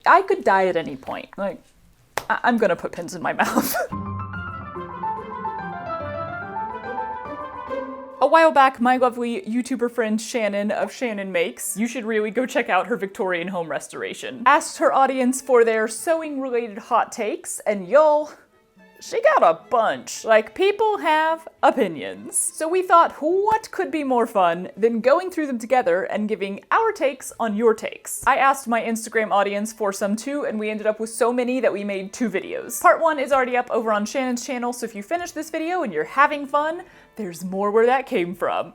I could die at any point. Like, I'm gonna put pins in my mouth. A while back, my lovely YouTuber friend Shannon of Shannon Makes, you should really go check out her Victorian home restoration, asked her audience for their sewing-related hot takes, and y'all, she got a bunch. Like, people have opinions. So we thought, what could be more fun than going through them together and giving our takes on your takes? I asked my Instagram audience for some too, and we ended up with so many that we made 2 videos. Part 1 is already up over on Shannon's channel, so if you finish this video and you're having fun, there's more where that came from.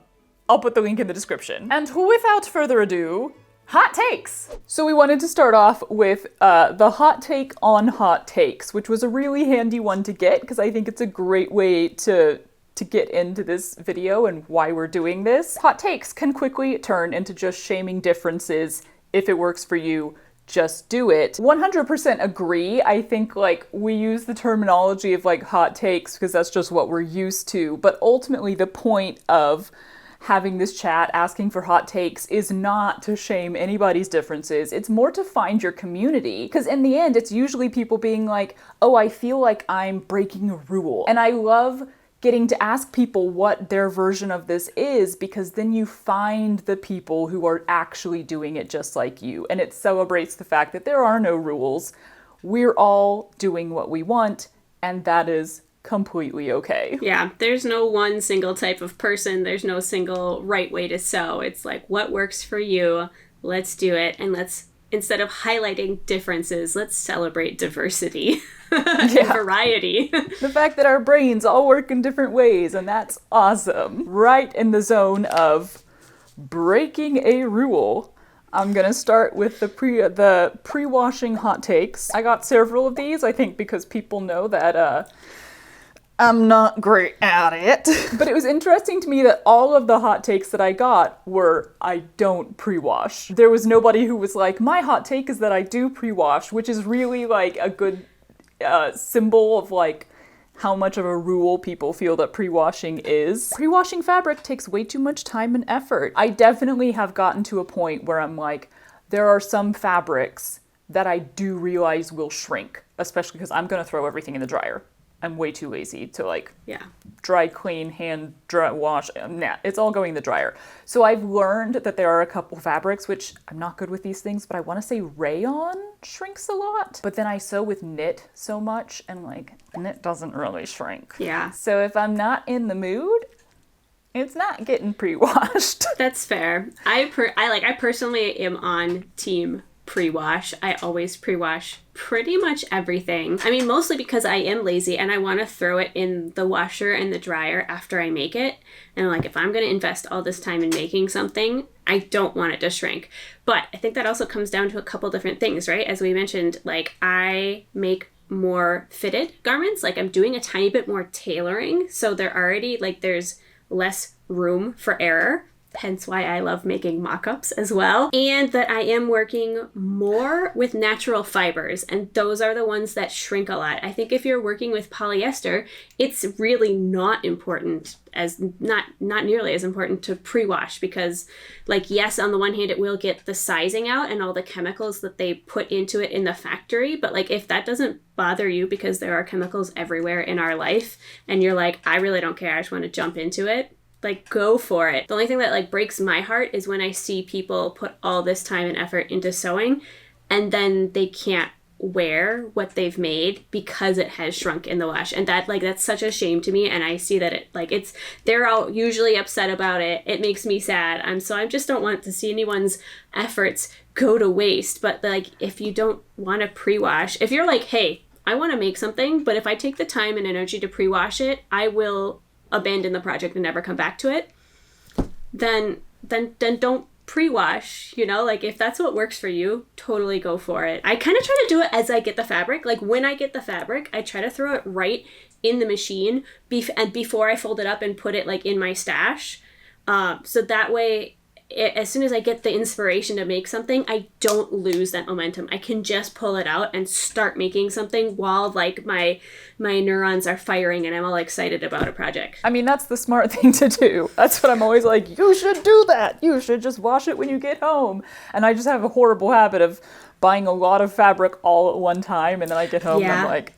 I'll put the link in the description. And without further ado, hot takes! So we wanted to start off with the hot take on hot takes, which was a really handy one to get because I think it's a great way to get into this video and why we're doing this. Hot takes can quickly turn into just shaming differences. If it works for you, just do it. 100% agree. I think like we use the terminology of like hot takes because that's just what we're used to, but ultimately the point of having this chat, asking for hot takes, is not to shame anybody's differences. It's more to find your community. Because in the end, it's usually people being like, oh, I feel like I'm breaking a rule. And I love getting to ask people what their version of this is, because then you find the people who are actually doing it just like you. And it celebrates the fact that there are no rules. We're all doing what we want, and that is completely okay. Yeah, there's no one single type of person. There's no single right way to sew. It's like, what works for you? Let's do it. And let's, instead of highlighting differences, let's celebrate diversity and variety. The fact that our brains all work in different ways, and that's awesome. Right in the zone of breaking a rule, I'm gonna start with the pre-washing hot takes. I got several of these, I think because people know that I'm not great at it. But it was interesting to me that all of the hot takes that I got were, I don't pre-wash. There was nobody who was like, my hot take is that I do pre-wash, which is really like a good symbol of like how much of a rule people feel that pre-washing is. Pre-washing fabric takes way too much time and effort. I definitely have gotten to a point where I'm like, there are some fabrics that I do realize will shrink, especially because I'm gonna throw everything in the dryer. I'm way too lazy to like dry clean, hand dry wash. Nah, it's all going in the dryer. So I've learned that there are a couple fabrics, which I'm not good with these things, but I want to say rayon shrinks a lot. But then I sew with knit so much, and like knit doesn't really shrink. Yeah. So if I'm not in the mood, it's not getting pre-washed. That's fair. I personally am on team pre-wash. I always pre-wash pretty much everything. I mean, mostly because I am lazy and I want to throw it in the washer and the dryer after I make it. And like, if I'm going to invest all this time in making something, I don't want it to shrink. But I think that also comes down to a couple different things, right? As we mentioned, like I make more fitted garments. Like I'm doing a tiny bit more tailoring. So they're already like, there's less room for error. Hence why I love making mock-ups as well. And that I am working more with natural fibers, and those are the ones that shrink a lot. I think if you're working with polyester, it's really not important, as not nearly as important to pre-wash, because like, yes, on the one hand, it will get the sizing out and all the chemicals that they put into it in the factory. But like, if that doesn't bother you, because there are chemicals everywhere in our life, and you're like, I really don't care, I just want to jump into it, like go for it. The only thing that like breaks my heart is when I see people put all this time and effort into sewing and then they can't wear what they've made because it has shrunk in the wash. And that like, that's such a shame to me. And I see that it like, they're all usually upset about it. It makes me sad. I just don't want to see anyone's efforts go to waste. But like, if you don't want to pre-wash, if you're like, hey, I want to make something, but if I take the time and energy to pre-wash it, I will abandon the project and never come back to it, then don't pre-wash, you know? Like if that's what works for you, totally go for it. I kind of try to do it as I get the fabric. Like when I get the fabric, I try to throw it right in the machine and before I fold it up and put it like in my stash. So that way as soon as I get the inspiration to make something, I don't lose that momentum. I can just pull it out and start making something while like my neurons are firing and I'm all excited about a project. I mean, that's the smart thing to do. That's what I'm always like, you should do that. You should just wash it when you get home. And I just have a horrible habit of buying a lot of fabric all at one time, and then I get home and I'm like,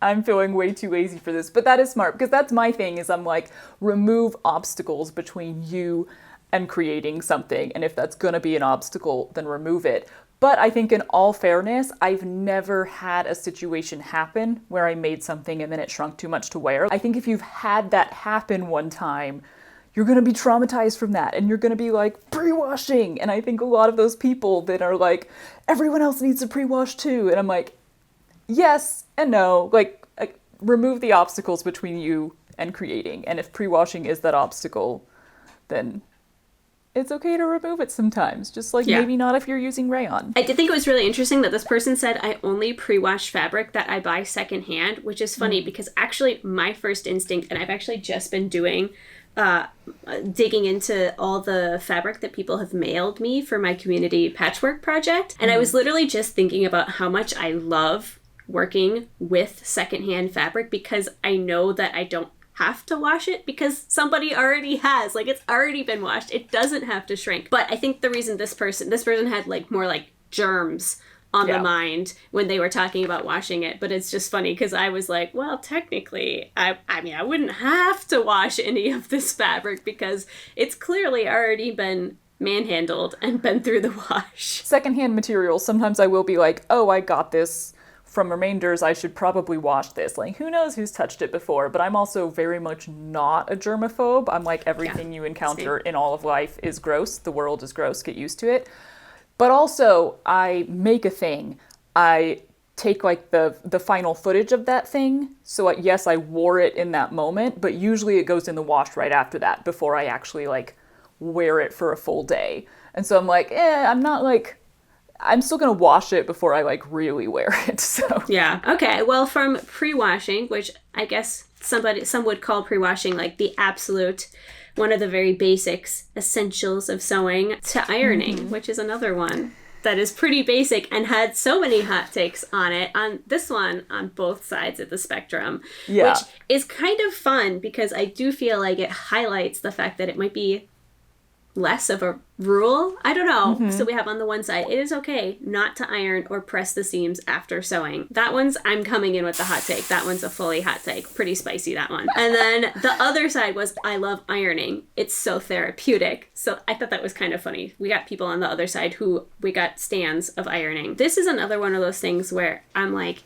I'm feeling way too lazy for this. But that is smart, because that's my thing, is I'm like, remove obstacles between you and creating something. And if that's going to be an obstacle, then remove it. But I think in all fairness, I've never had a situation happen where I made something and then it shrunk too much to wear. I think if you've had that happen one time, you're going to be traumatized from that, and you're going to be like, pre-washing. And I think a lot of those people that are like, everyone else needs to pre-wash too. And I'm like, yes and no. Like, remove the obstacles between you and creating. And if pre-washing is that obstacle, then it's okay to remove it sometimes. Just like maybe not if you're using rayon. I did think it was really interesting that this person said, I only pre-wash fabric that I buy secondhand, which is funny because actually my first instinct, and I've actually just been doing, digging into all the fabric that people have mailed me for my community patchwork project. And I was literally just thinking about how much I love working with secondhand fabric, because I know that I don't have to wash it because somebody already has. Like, it's already been washed. It doesn't have to shrink. But I think the reason this person had like more like germs on the mind when they were talking about washing it. But it's just funny because I was like, well, technically, I mean, I wouldn't have to wash any of this fabric because it's clearly already been manhandled and been through the wash. Secondhand materials, sometimes I will be like, oh, I got this from remainders, I should probably wash this. Like, who knows who's touched it before? But I'm also very much not a germaphobe. I'm like, everything you encounter in all of life is gross. The world is gross. Get used to it. But also, I make a thing. I take like the final footage of that thing. So yes, I wore it in that moment, but usually it goes in the wash right after that before I actually like wear it for a full day. And so I'm like, I'm still going to wash it before I like really wear it. So yeah. Okay. Well, from pre-washing, which I guess some would call pre-washing like the absolute, one of the very basics, essentials of sewing, to ironing, which is another one that is pretty basic and had so many hot takes on it, on this one, on both sides of the spectrum, which is kind of fun because I do feel like it highlights the fact that it might be less of a rule. I don't know. So we have on the one side, it is okay not to iron or press the seams after sewing. That one's, I'm coming in with the hot take. That one's a fully hot take. Pretty spicy, that one. And then the other side was, I love ironing. It's so therapeutic. So I thought that was kind of funny. We got people on the other side who we got stands of ironing. This is another one of those things where I'm like,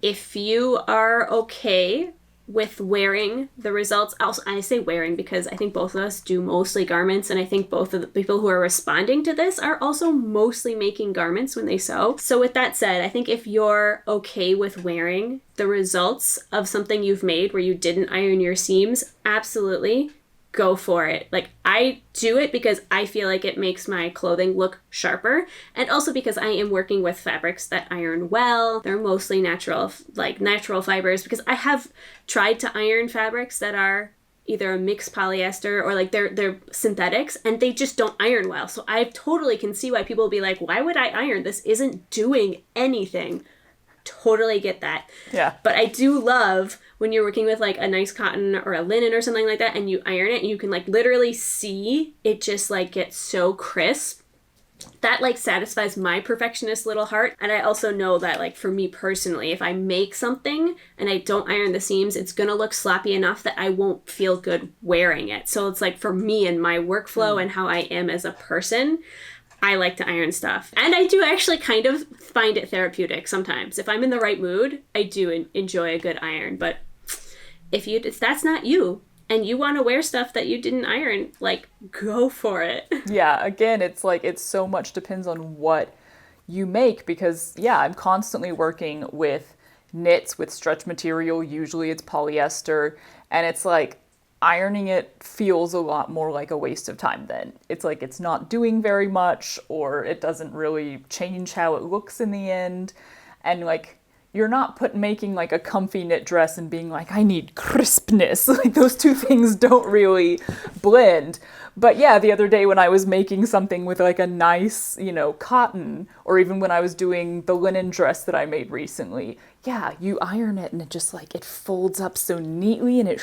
if you are okay with wearing the results, also I say wearing because I think both of us do mostly garments, and I think both of the people who are responding to this are also mostly making garments when they sew. So with that said, I think if you're okay with wearing the results of something you've made where you didn't iron your seams, absolutely go for it. Like, I do it because I feel like it makes my clothing look sharper, and also because I am working with fabrics that iron well. They're mostly natural fibers, because I have tried to iron fabrics that are either a mixed polyester or like they're synthetics, and they just don't iron well. So I totally can see why people will be like, why would I iron? This isn't doing anything. Totally get that. Yeah. But I do love when you're working with like a nice cotton or a linen or something like that, and you iron it and you can like literally see it just like get so crisp. That like satisfies my perfectionist little heart. And I also know that like for me personally, if I make something and I don't iron the seams, it's gonna look sloppy enough that I won't feel good wearing it. So it's like for me and my workflow and how I am as a person, I like to iron stuff. And I do actually kind of find it therapeutic sometimes. If I'm in the right mood, I do enjoy a good iron. But if that's not you and you want to wear stuff that you didn't iron, like, go for it. Yeah, again, it's like, it's so much depends on what you make, because I'm constantly working with knits with stretch material. Usually it's polyester, and it's like, ironing it feels a lot more like a waste of time then. It's like it's not doing very much, or it doesn't really change how it looks in the end. And like, you're not making like a comfy knit dress and being like, I need crispness. Like those two things don't really blend. But yeah, the other day when I was making something with like a nice, cotton, or even when I was doing the linen dress that I made recently, yeah, you iron it and it just like, it folds up so neatly and it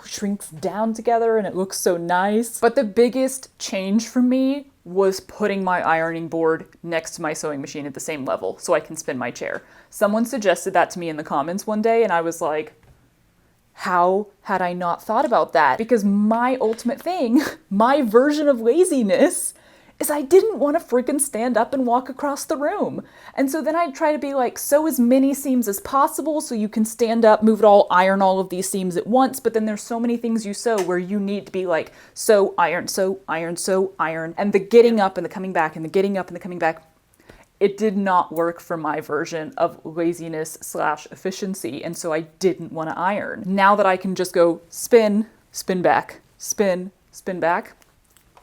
shrinks down together and it looks so nice. But the biggest change for me was putting my ironing board next to my sewing machine at the same level so I can spin my chair. Someone suggested that to me in the comments one day and I was like, how had I not thought about that? Because my ultimate thing, my version of laziness, is I didn't want to freaking stand up and walk across the room. And so then I'd try to be like, sew as many seams as possible so you can stand up, move it all, iron all of these seams at once. But then there's so many things you sew where you need to be like, sew, iron, sew, iron, sew, iron. And the getting up and the coming back and the getting up and the coming back. It did not work for my version of laziness/efficiency. And so I didn't want to iron. Now that I can just go spin, spin back, spin, spin back,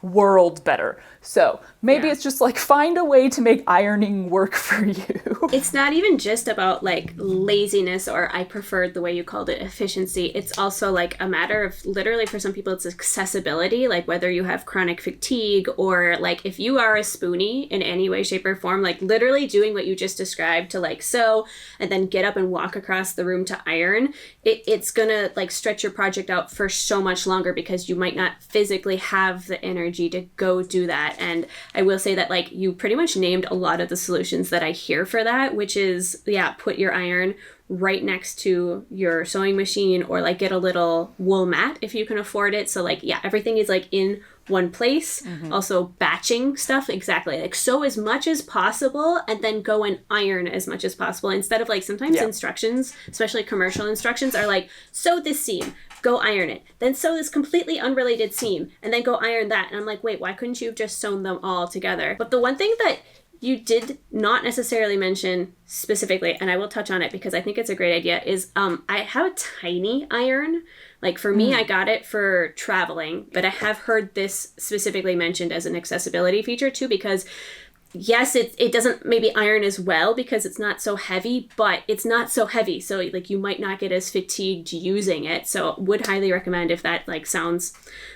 world better. So maybe it's just like find a way to make ironing work for you. It's not even just about like laziness, or I preferred the way you called it, efficiency. It's also like a matter of literally for some people it's accessibility, like whether you have chronic fatigue or like if you are a spoonie in any way, shape or form, like literally doing what you just described to like sew and then get up and walk across the room to iron, it's gonna like stretch your project out for so much longer because you might not physically have the energy to go do that. And I will say that like you pretty much named a lot of the solutions that I hear for that, which is, put your iron right next to your sewing machine or like get a little wool mat if you can afford it. So like, everything is like in one place. Mm-hmm. Also batching stuff. Exactly. Like sew as much as possible and then go and iron as much as possible instead of like sometimes instructions, especially commercial instructions are like, sew this seam, go iron it, then sew this completely unrelated seam and then go iron that. And I'm like, wait, why couldn't you have just sewn them all together? But the one thing that you did not necessarily mention specifically, and I will touch on it because I think it's a great idea, is I have a tiny iron. Like for me, I got it for traveling, but I have heard this specifically mentioned as an accessibility feature too, because yes, it doesn't maybe iron as well because it's not so heavy, but it's not so heavy. So like you might not get as fatigued using it. So would highly recommend if that like sounds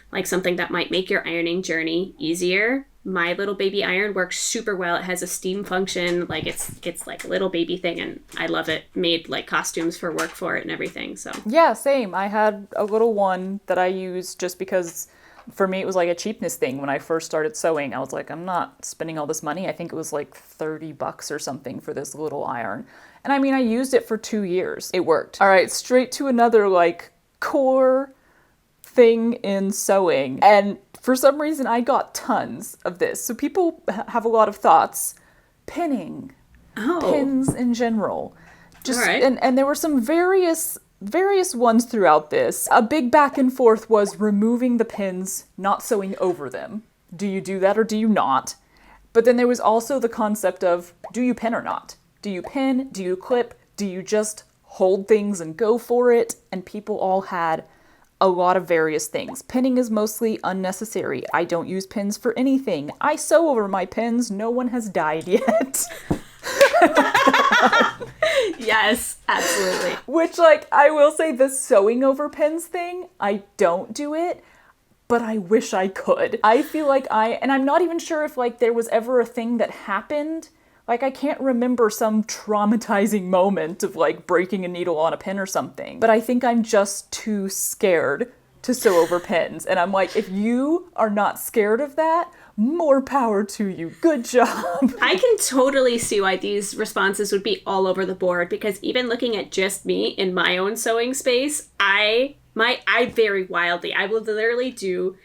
like something that might make your ironing journey easier. My little baby iron works super well. It has a steam function. Like it's like a little baby thing and I love it. Made like costumes for work for it and everything. So yeah, same. I had a little one that I used just because for me it was like a cheapness thing. When I first started sewing, I was like, I'm not spending all this money. I think it was like $30 or something for this little iron. And I mean, I used it for 2 years. It worked. All right, straight to another like core thing in sewing. And for some reason, I got tons of this. So people have a lot of thoughts. Pinning. Pins in general. Just right. And there were some various ones throughout this. A big back and forth was removing the pins, not sewing over them. Do you do that or do you not? But then there was also the concept of, do you pin or not? Do you pin? Do you clip? Do you just hold things and go for it? And people all had a lot of various things. Pinning is mostly unnecessary. I don't use pins for anything. I sew over my pins. No one has died yet. Yes, absolutely. Which, like, I will say the sewing over pins thing, I don't do it, but I wish I could. I feel like and I'm not even sure if, like, there was ever a thing that happened. Like, I can't remember some traumatizing moment of, like, breaking a needle on a pin or something. But I think I'm just too scared to sew over pins. And I'm like, if you are not scared of that, more power to you. Good job. I can totally see why these responses would be all over the board, because even looking at just me in my own sewing space, I vary wildly. I will literally do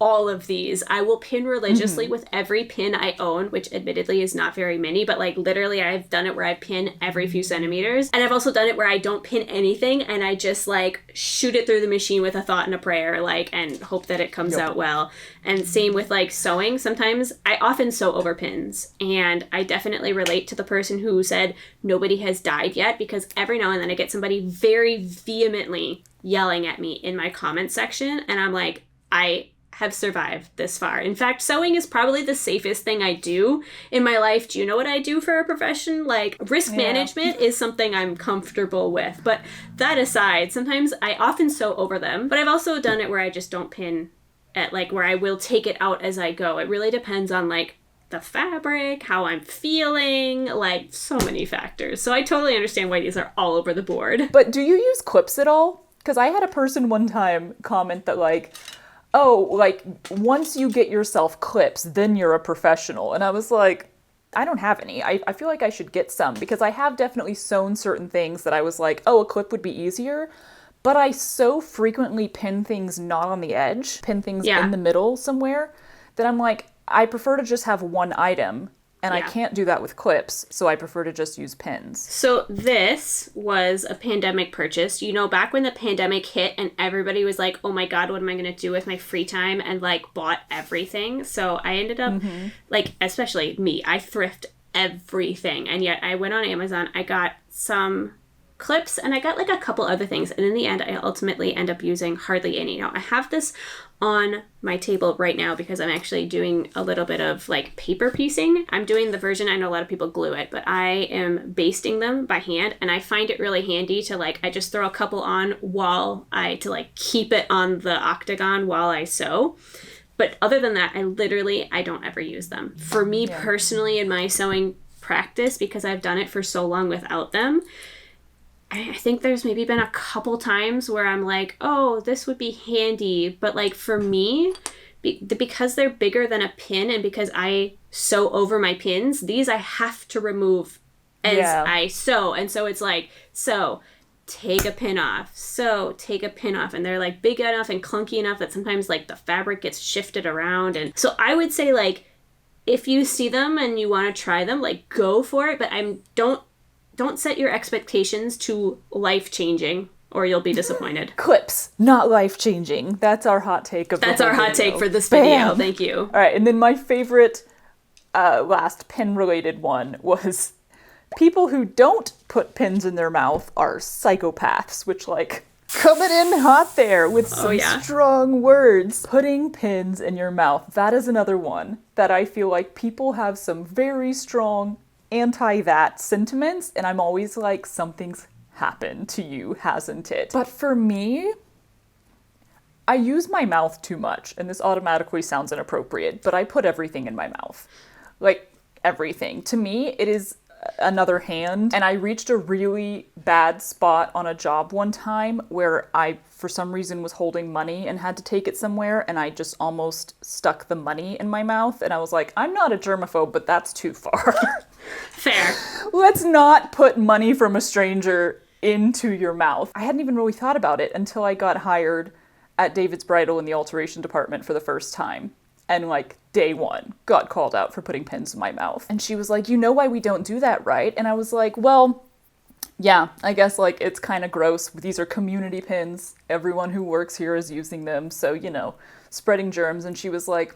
all of these. I will pin religiously with every pin I own, which admittedly is not very many, but like literally I've done it where I pin every few centimeters. And I've also done it where I don't pin anything and I just like shoot it through the machine with a thought and a prayer, like, and hope that it comes out well. And same with like sewing. Sometimes I often sew over pins, and I definitely relate to the person who said nobody has died yet, because every now and then I get somebody very vehemently yelling at me in my comment section and I'm like, I have survived this far. In fact, sewing is probably the safest thing I do in my life. Do you know what I do for a profession? Like, risk management is something I'm comfortable with. But that aside, sometimes I often sew over them, but I've also done it where I just don't pin at, like, where I will take it out as I go. It really depends on, like, the fabric, how I'm feeling, like, so many factors. So I totally understand why these are all over the board. But do you use clips at all? Because I had a person one time comment that, like, oh, like, once you get yourself clips, then you're a professional. And I was like, I don't have any. I feel like I should get some, because I have definitely sewn certain things that I was like, oh, a clip would be easier. But I so frequently pin things not on the edge, pin things in the middle somewhere, that I'm like, I prefer to just have one item, and I can't do that with clips, so I prefer to just use pins. So this was a pandemic purchase. You know, back when the pandemic hit and everybody was like, oh my God, what am I going to do with my free time? And, like, bought everything. So I ended up, like, especially me, I thrift everything. And yet I went on Amazon, I got some clips, and I got, like, a couple other things. And in the end, I ultimately end up using hardly any. Now, I have this on my table right now because I'm actually doing a little bit of, like, paper piecing. I'm doing the version, I know a lot of people glue it, but I am basting them by hand, and I find it really handy to, like, I just throw a couple on to, like, keep it on the octagon while I sew. But other than that, I don't ever use them. For me personally, in my sewing practice, because I've done it for so long without them, I think there's maybe been a couple times where I'm like, oh, this would be handy. But, like, for me, because they're bigger than a pin and because I sew over my pins, these I have to remove as I sew. And so it's like, sew, take a pin off, sew, take a pin off. And they're, like, big enough and clunky enough that sometimes, like, the fabric gets shifted around. And so I would say, like, if you see them and you want to try them, like, go for it. But don't set your expectations to life-changing, or you'll be disappointed. Clips, not life-changing. That's our hot take of the That's our hot take for this video. Thank you. All right, and then my favorite last pin-related one was people who don't put pins in their mouth are psychopaths, which, like, coming in hot there with some strong words. Putting pins in your mouth, that is another one that I feel like people have some very strong anti-that sentiments, and I'm always like, something's happened to you, hasn't it? But for me, I use my mouth too much, and this automatically sounds inappropriate, but I put everything in my mouth. Like, everything. To me, it is another hand, and I reached a really bad spot on a job one time where I, for some reason, was holding money and had to take it somewhere, and I just almost stuck the money in my mouth, and I was like, I'm not a germaphobe, but that's too far. Fair. Let's not put money from a stranger into your mouth. I hadn't even really thought about it until I got hired at David's Bridal in the alteration department for the first time. And, like, day one, got called out for putting pins in my mouth. And she was like, you know why we don't do that, right? And I was like, well, yeah, I guess, like, it's kind of gross. These are community pins. Everyone who works here is using them. So, you know, spreading germs. And she was like,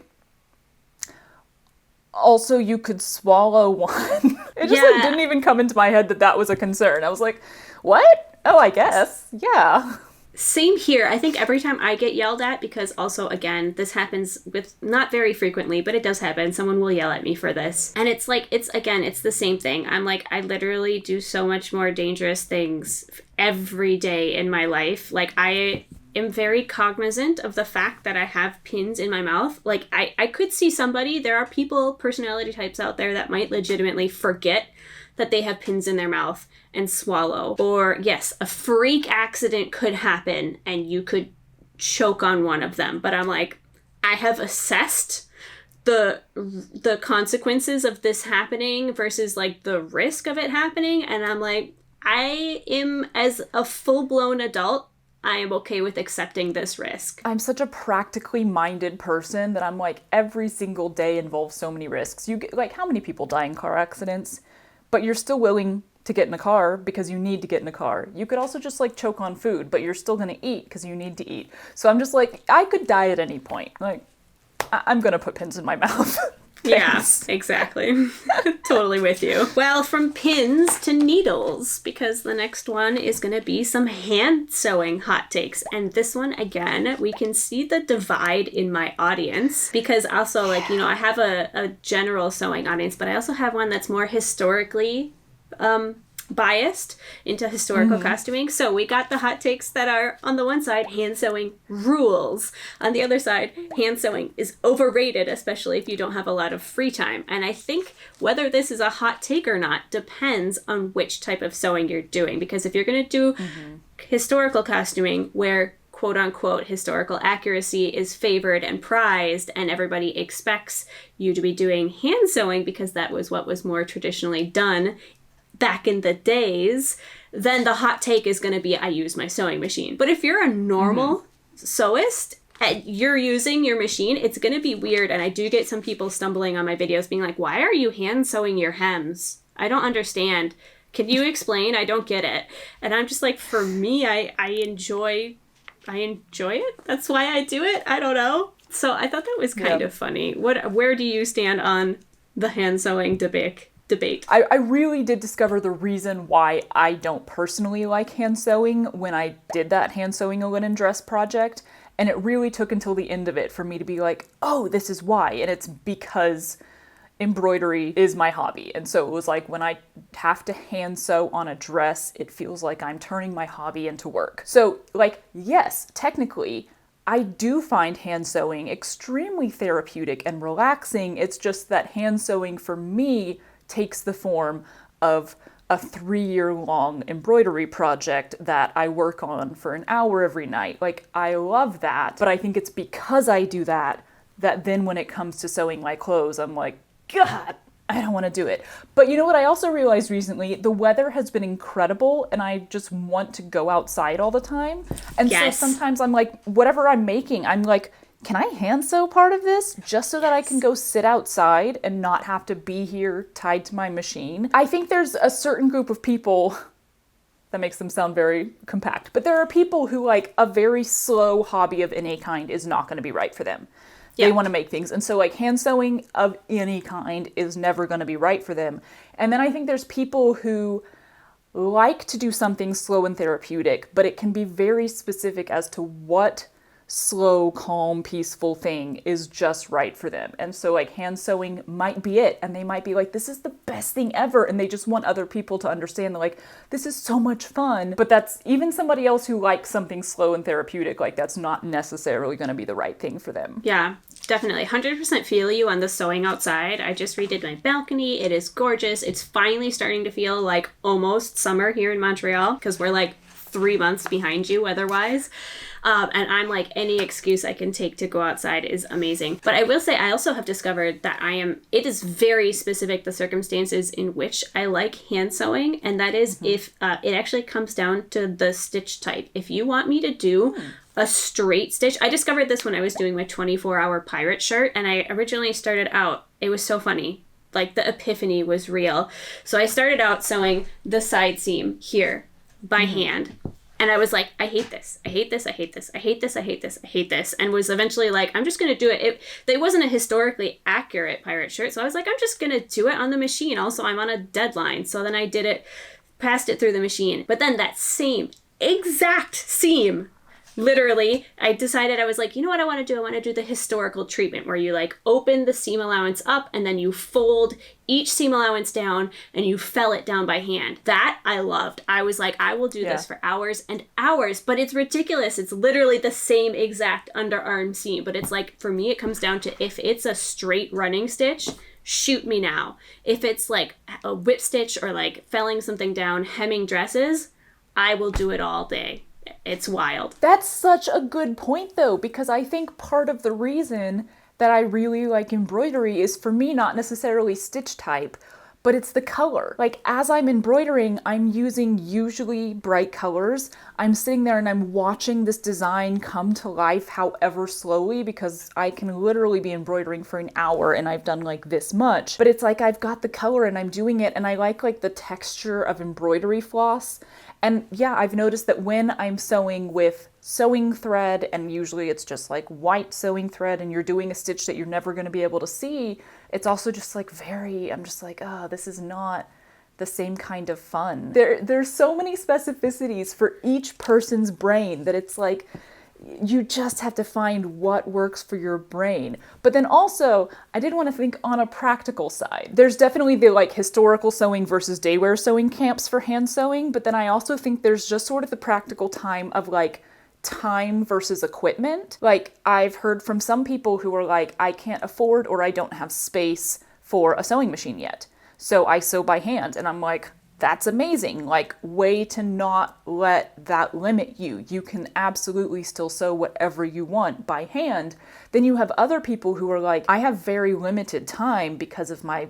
also, you could swallow one. It just like, didn't even come into my head that that was a concern. I was like, what? Oh, I guess. Yeah. Same here. I think every time I get yelled at, because also, again, this happens with not very frequently, but it does happen. Someone will yell at me for this. And it's like, it's the same thing. I'm like, I literally do so much more dangerous things every day in my life. Like, I am very cognizant of the fact that I have pins in my mouth. Like, I could see somebody, there are people, personality types out there that might legitimately forget that they have pins in their mouth and swallow. Or, yes, a freak accident could happen and you could choke on one of them. But I'm like, I have assessed the consequences of this happening versus, like, the risk of it happening. And I'm like, I am, as a full-blown adult, I am okay with accepting this risk. I'm such a practically minded person that I'm like, every single day involves so many risks. You get, like, how many people die in car accidents? But you're still willing to get in a car because you need to get in a car. You could also just, like, choke on food, but you're still gonna eat because you need to eat. So I'm just like, I could die at any point. Like, I'm gonna put pins in my mouth. Yeah, Thanks. exactly. Totally with you. Well, from pins to needles, because the next one is going to be some hand sewing hot takes. And this one, again, we can see the divide in my audience, because also, like, you know, I have a general sewing audience, but I also have one that's more historically biased into historical costuming. So we got the hot takes that are, on the one side, hand sewing rules. On the other side, hand sewing is overrated, especially if you don't have a lot of free time. And I think whether this is a hot take or not depends on which type of sewing you're doing. Because if you're going to do historical costuming where quote unquote historical accuracy is favored and prized and everybody expects you to be doing hand sewing because that was what was more traditionally done back in the days, then the hot take is going to be, I use my sewing machine. But if you're a normal sewist and you're using your machine, it's going to be weird. And I do get some people stumbling on my videos being like, why are you hand sewing your hems? I don't understand. Can you explain? I don't get it. And I'm just like, for me, I enjoy it. That's why I do it. I don't know. So I thought that was kind of funny. Where do you stand on the hand sewing debate? I really did discover the reason why I don't personally like hand sewing when I did that hand sewing a linen dress project. And it really took until the end of it for me to be like, oh, this is why. And it's because embroidery is my hobby. And so it was like when I have to hand sew on a dress, it feels like I'm turning my hobby into work. So like, yes, technically, I do find hand sewing extremely therapeutic and relaxing. It's just that hand sewing for me takes the form of a 3-year-long embroidery project that I work on for an hour every night. Like, I love that, but I think it's because I do that then when it comes to sewing my clothes, I'm like, God, I don't want to do it. But you know what I also realized recently? The weather has been incredible and I just want to go outside all the time. And so sometimes I'm like, whatever I'm making, I'm like, can I hand sew part of this just so that I can go sit outside and not have to be here tied to my machine? I think there's a certain group of people, that makes them sound very compact, but there are people who like a very slow hobby of any kind is not going to be right for them. They want to make things. And so like hand sewing of any kind is never going to be right for them. And then I think there's people who like to do something slow and therapeutic, but it can be very specific as to what slow, calm, peaceful thing is just right for them. And so like hand sewing might be it. And they might be like, this is the best thing ever. And they just want other people to understand that like, this is so much fun. But that's even somebody else who likes something slow and therapeutic, like that's not necessarily going to be the right thing for them. Yeah, definitely. 100% feel you on the sewing outside. I just redid my balcony. It is gorgeous. It's finally starting to feel like almost summer here in Montreal because we're like 3 months behind you weather-wise. And I'm like, any excuse I can take to go outside is amazing. But I will say, I also have discovered that it is very specific, the circumstances in which I like hand sewing. And that is if it actually comes down to the stitch type. If you want me to do a straight stitch, I discovered this when I was doing my 24-hour pirate shirt. And I originally started out, it was so funny. Like the epiphany was real. So I started out sewing the side seam here by hand. And I was like, I hate this. I hate this. I hate this. I hate this. I hate this. I hate this. And was eventually like, I'm just going to do it. It wasn't a historically accurate pirate shirt. So I was like, I'm just going to do it on the machine. Also, I'm on a deadline. So then I did it, passed it through the machine. But then that same exact seam, literally, I decided, I was like, you know what I want to do? I want to do the historical treatment where you like open the seam allowance up and then you fold each seam allowance down and you fell it down by hand. That I loved. I was like, I will do this for hours and hours, but it's ridiculous. It's literally the same exact underarm seam. But it's like, for me, it comes down to if it's a straight running stitch, shoot me now. If it's like a whip stitch or like felling something down, hemming dresses, I will do it all day. It's wild. That's such a good point, though, because I think part of the reason that I really like embroidery is for me not necessarily stitch type, but it's the color. Like, as I'm embroidering, I'm using usually bright colors. I'm sitting there and I'm watching this design come to life however slowly, because I can literally be embroidering for an hour and I've done like this much. But it's like I've got the color and I'm doing it, and I like the texture of embroidery floss. And yeah, I've noticed that when I'm sewing with sewing thread, and usually it's just like white sewing thread and you're doing a stitch that you're never going to be able to see, it's also just like I'm just like, oh, this is not the same kind of fun. There's so many specificities for each person's brain that it's like, you just have to find what works for your brain. But then also, I did want to think on a practical side. There's definitely the like historical sewing versus daywear sewing camps for hand sewing, but then I also think there's just sort of the practical time of like time versus equipment. Like I've heard from some people who are like, I can't afford or I don't have space for a sewing machine yet, so I sew by hand. And I'm like, that's amazing. Like, way to not let that limit you. You can absolutely still sew whatever you want by hand. Then you have other people who are like, I have very limited time because of my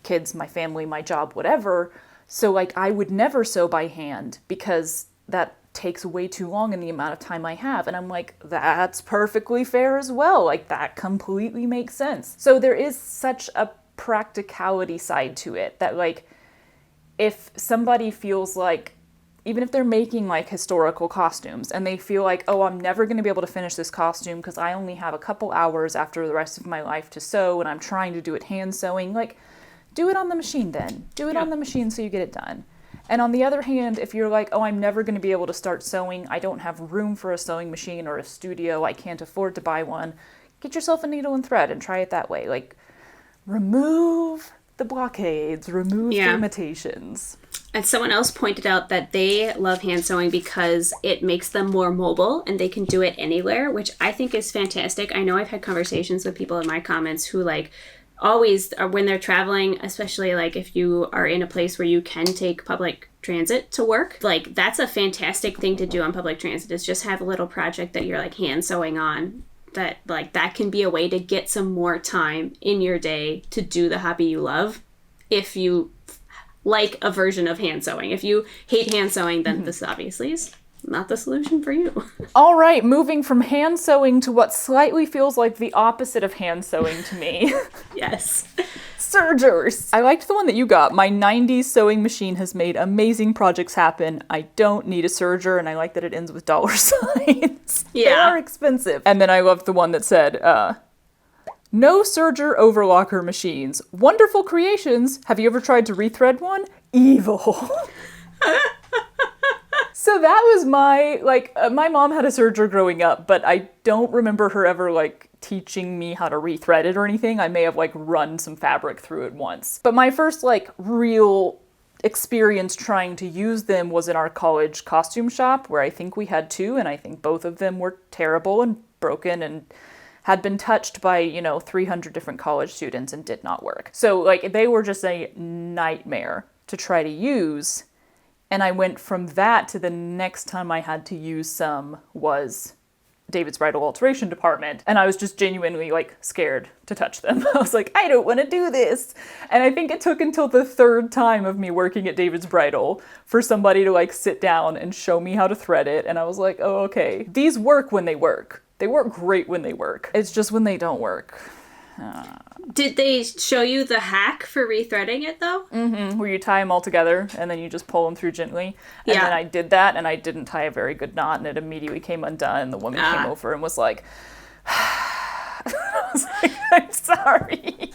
kids, my family, my job, whatever. So like, I would never sew by hand because that takes way too long in the amount of time I have. And I'm like, that's perfectly fair as well. Like, that completely makes sense. So there is such a practicality side to it that like, if somebody feels like, even if they're making like historical costumes and they feel like, oh, I'm never going to be able to finish this costume because I only have a couple hours after the rest of my life to sew and I'm trying to do it hand sewing, like, do it on the machine then. Do it on the machine so you get it done. And on the other hand, if you're like, oh, I'm never going to be able to start sewing, I don't have room for a sewing machine or a studio, I can't afford to buy one, get yourself a needle and thread and try it that way. Like, remove the blockades, remove the limitations. And someone else pointed out that they love hand sewing because it makes them more mobile and they can do it anywhere, which I think is fantastic. I know I've had conversations with people in my comments who like always, when they're traveling, especially like if you are in a place where you can take public transit to work, like that's a fantastic thing to do on public transit, is just have a little project that you're like hand sewing on. That like that can be a way to get some more time in your day to do the hobby you love. If you like a version of hand sewing, if you hate hand sewing, then this obviously is not the solution for you. All right, moving from hand sewing to what slightly feels like the opposite of hand sewing to me. Yes. Sergers. I liked the one that you got. My 90s sewing machine has made amazing projects happen. I don't need a serger, and I like that it ends with dollar signs. Yeah. They are expensive. And then I loved the one that said, no serger overlocker machines. Wonderful creations. Have you ever tried to rethread one? Evil. So that was my, my mom had a serger growing up, but I don't remember her ever, teaching me how to rethread it or anything. I may have, run some fabric through it once. But my first, real experience trying to use them was in our college costume shop, where I think we had two, and I think both of them were terrible and broken and had been touched by, 300 different college students and did not work. So, they were just a nightmare to try to use. And I went from that to the next time I had to use some was David's Bridal Alteration Department. And I was just genuinely scared to touch them. I was like, I don't want to do this. And I think it took until the third time of me working at David's Bridal for somebody to sit down and show me how to thread it. And I was like, oh, okay. These work when they work. They work great when they work. It's just when they don't work. Did they show you the hack for rethreading it, though? Mm-hmm. Where you tie them all together, and then you just pull them through gently. And then I did that, and I didn't tie a very good knot, and it immediately came undone, and the woman came over and was like, I was like, I'm sorry.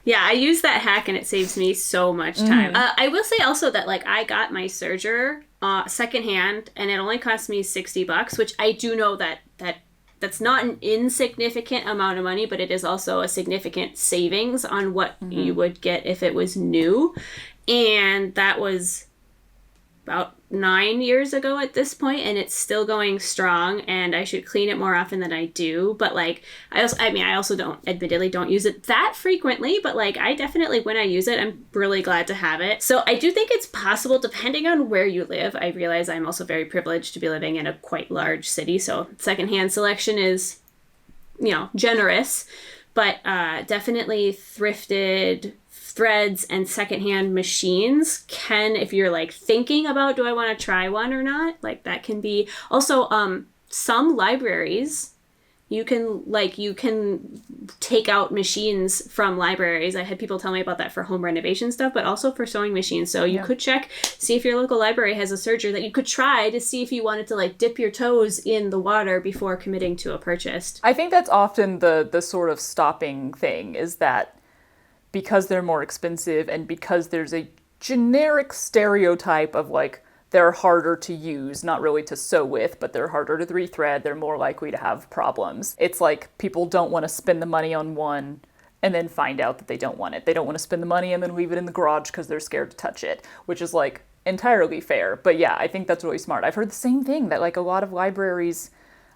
Yeah, I use that hack, and it saves me so much time. I will say also that, I got my serger secondhand, and it only cost me $60, which I do know that's not an insignificant amount of money, but it is also a significant savings on what you would get if it was new. And that was about 9 years ago at this point, and it's still going strong, and I should clean it more often than I do. But I also admittedly don't use it that frequently, but I definitely, when I use it, I'm really glad to have it. So I do think it's possible, depending on where you live. I realize I'm also very privileged to be living in a quite large city, so secondhand selection is, generous, but definitely thrifted threads and secondhand machines can, if you're thinking about, do I want to try one or not, that can be also some libraries you can take out machines from libraries. I had people tell me about that for home renovation stuff, but also for sewing machines. So you could check, see if your local library has a serger that you could try to see if you wanted to dip your toes in the water before committing to a purchase. I think that's often the sort of stopping thing, is that because they're more expensive and because there's a generic stereotype of like they're harder to use, not really to sew with, but they're harder to rethread, they're more likely to have problems. It's like people don't want to spend the money on one and then find out that they don't want it. They don't want to spend the money and then leave it in the garage because they're scared to touch it, which is like entirely fair. But yeah, I think that's really smart. I've heard the same thing, that like a lot of libraries,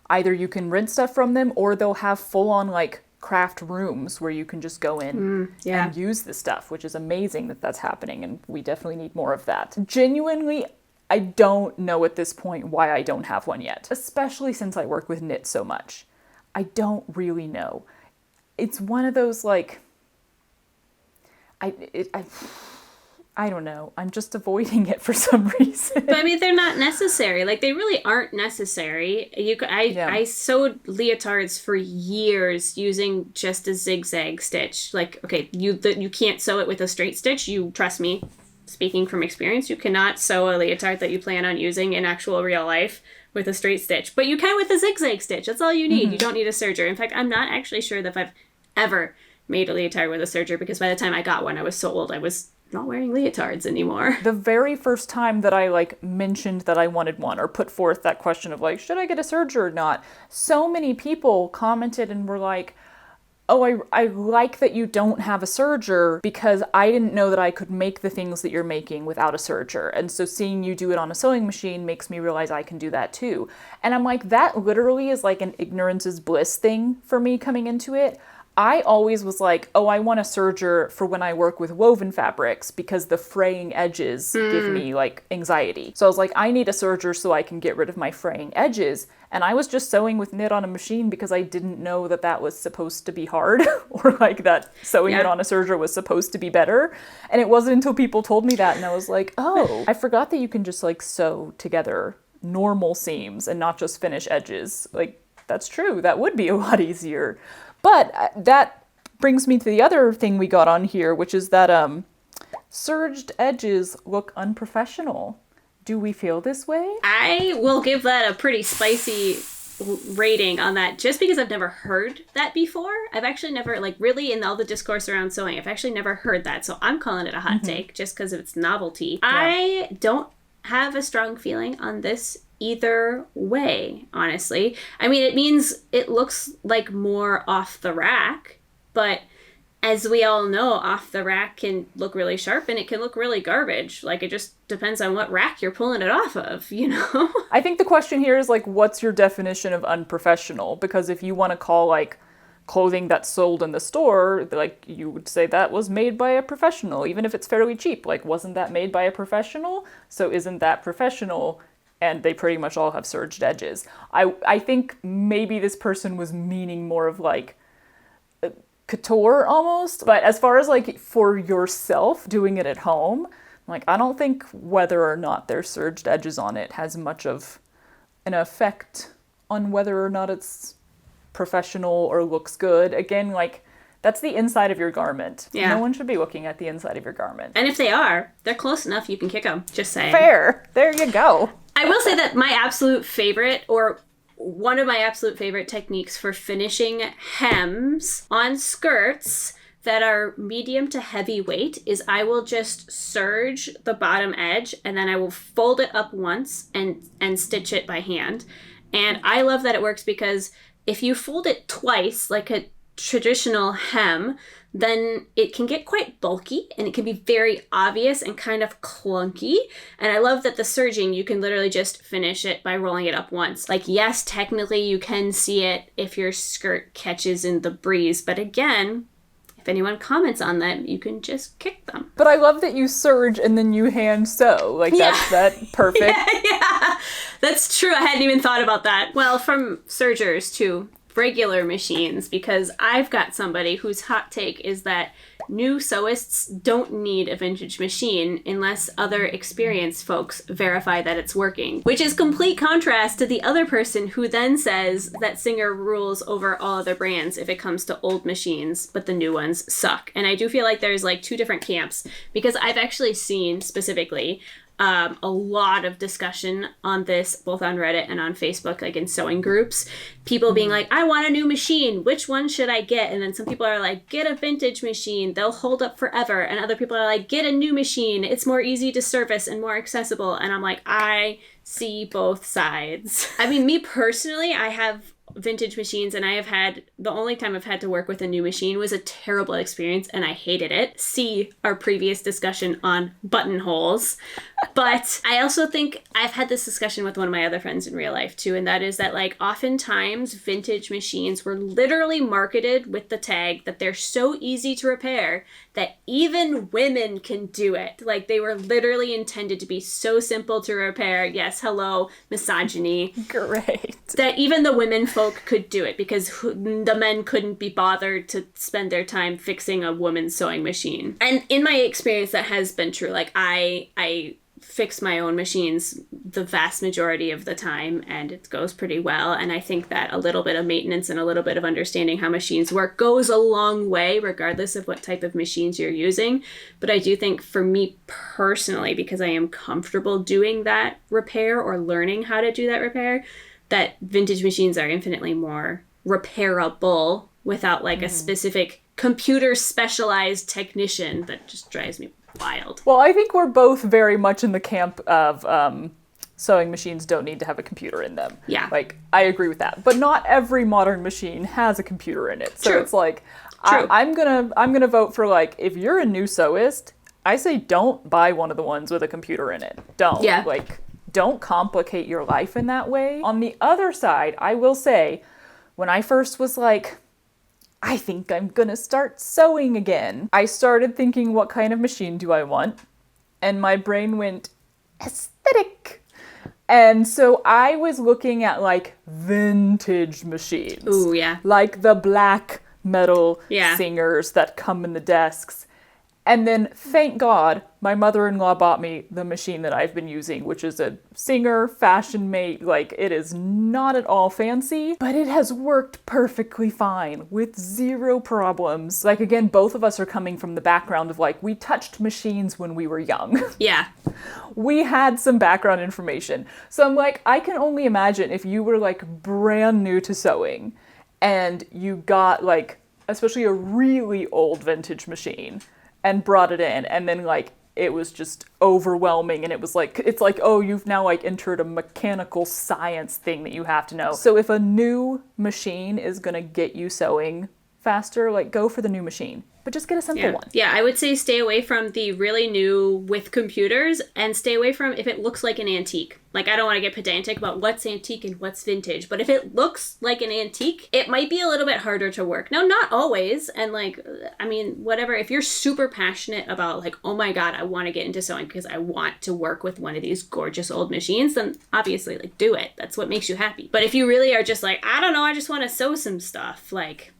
either you can rent stuff from them or they'll have full on like craft rooms where you can just go in and use the stuff, which is amazing that that's happening, and we definitely need more of that. Genuinely, I don't know at this point why I don't have one yet, especially since I work with knit so much. I don't really know. It's one of those like, I don't know. I'm just avoiding it for some reason. But I mean, they're not necessary. Like, they really aren't necessary. I sewed leotards for years using just a zigzag stitch. Like, okay, you can't sew it with a straight stitch. You trust me, speaking from experience, you cannot sew a leotard that you plan on using in actual real life with a straight stitch. But you can with a zigzag stitch. That's all you need. Mm-hmm. You don't need a serger. In fact, I'm not actually sure that I've ever made a leotard with a serger, because by the time I got one, I was so old I was not wearing leotards anymore. The very first time that I like mentioned that I wanted one, or put forth that question of like, should I get a serger or not? So many people commented and were like, oh, I like that you don't have a serger, because I didn't know that I could make the things that you're making without a serger. And so seeing you do it on a sewing machine makes me realize I can do that too. And I'm like, that literally is like an ignorance is bliss thing for me coming into it. I always was like, oh, I want a serger for when I work with woven fabrics because the fraying edges give me like anxiety. So I was like, I need a serger so I can get rid of my fraying edges. And I was just sewing with knit on a machine because I didn't know that that was supposed to be hard or like that sewing it on a serger was supposed to be better. And it wasn't until people told me that and I was like, oh, I forgot that you can just like sew together normal seams and not just finish edges. Like, that's true. That would be a lot easier. But that brings me to the other thing we got on here, which is that serged edges look unprofessional. Do we feel this way? I will give that a pretty spicy rating on that, just because I've never heard that before. I've actually never, like, really in all the discourse around sewing, I've actually never heard that. So I'm calling it a hot take just because of its novelty. Yeah. I don't have a strong feeling on this either way, honestly. I mean, it means it looks like more off the rack, but as we all know, off the rack can look really sharp and it can look really garbage. Like, it just depends on what rack you're pulling it off of, you know? I think the question here is like, what's your definition of unprofessional? Because if you want to call like clothing that's sold in the store, like, you would say that was made by a professional, even if it's fairly cheap. Like, wasn't that made by a professional? So isn't that professional? And they pretty much all have serged edges. I think maybe this person was meaning more of like couture almost. But as far as like for yourself doing it at home, like, I don't think whether or not there's serged edges on it has much of an effect on whether or not it's professional or looks good. Again, like, that's the inside of your garment. Yeah. No one should be looking at the inside of your garment. And if they are, they're close enough you can kick them. Just saying. Fair. There you go. I will say that my absolute favorite, or one of my absolute favorite techniques for finishing hems on skirts that are medium to heavy weight is I will just serge the bottom edge and then I will fold it up once and stitch it by hand. And I love that it works because if you fold it twice, like a traditional hem, then it can get quite bulky and it can be very obvious and kind of clunky. And I love that the serging, you can literally just finish it by rolling it up once. Like, yes, technically you can see it if your skirt catches in the breeze, but again, if anyone comments on that, you can just kick them. But I love that you serge and then you hand sew. Like, that's that perfect. Yeah, that's true. I hadn't even thought about that. Well, from sergers to regular machines, because I've got somebody whose hot take is that new sewists don't need a vintage machine unless other experienced folks verify that it's working, which is complete contrast to the other person who then says that Singer rules over all other brands if it comes to old machines, but the new ones suck. And I do feel like there's like two different camps, because I've actually seen specifically a lot of discussion on this, both on Reddit and on Facebook, like in sewing groups. People being like, I want a new machine. Which one should I get? And then some people are like, get a vintage machine. They'll hold up forever. And other people are like, get a new machine. It's more easy to service and more accessible. And I'm like, I see both sides. I mean, me personally, I have vintage machines, and the only time I've had to work with a new machine was a terrible experience, and I hated it. See our previous discussion on buttonholes. But I also think I've had this discussion with one of my other friends in real life too, and that is that like oftentimes vintage machines were literally marketed with the tag that they're so easy to repair that even women can do it. Like they were literally intended to be so simple to repair. Yes, hello, misogyny. Great. That even the women folk could do it because the men couldn't be bothered to spend their time fixing a woman's sewing machine. And in my experience, that has been true. Like I fix my own machines the vast majority of the time, and it goes pretty well. And I think that a little bit of maintenance and a little bit of understanding how machines work goes a long way, regardless of what type of machines you're using. But I do think for me personally, because I am comfortable doing that repair or learning how to do that repair, that vintage machines are infinitely more repairable without like a specific computer specialized technician that just drives me wild. Well, I think we're both very much in the camp of sewing machines don't need to have a computer in them. Yeah. Like, I agree with that. But not every modern machine has a computer in it. So True. it's like, I'm gonna vote for, like, if you're a new sewist, I say don't buy one of the ones with a computer in it. Don't. Yeah. Like, don't complicate your life in that way. On the other side, I will say, when I first was like, I think I'm gonna start sewing again, I started thinking, what kind of machine do I want? And my brain went, aesthetic. And so I was looking at like vintage machines. Ooh, yeah. Like the black metal Yeah. singers that come in the desks. And then, thank God, my mother-in-law bought me the machine that I've been using, which is a Singer Fashion Mate. Like, it is not at all fancy, but it has worked perfectly fine with zero problems. Like, again, both of us are coming from the background of, like, we touched machines when we were young. Yeah. We had some background information. So I'm like, I can only imagine if you were, like, brand new to sewing and you got, like, especially a really old vintage machine and brought it in, and then like it was just overwhelming, and it's like, oh, you've now like entered a mechanical science thing that you have to know. So if a new machine is gonna get you sewing faster, like go for the new machine. But just get a simple one. Yeah, I would say stay away from the really new with computers, and stay away from if it looks like an antique. Like, I don't want to get pedantic about what's antique and what's vintage, but if it looks like an antique, it might be a little bit harder to work. Now, not always, and like, I mean, whatever, if you're super passionate about like, oh my god, I want to get into sewing because I want to work with one of these gorgeous old machines, then obviously, like, do it. That's what makes you happy. But if you really are just like, I don't know, I just want to sew some stuff, like,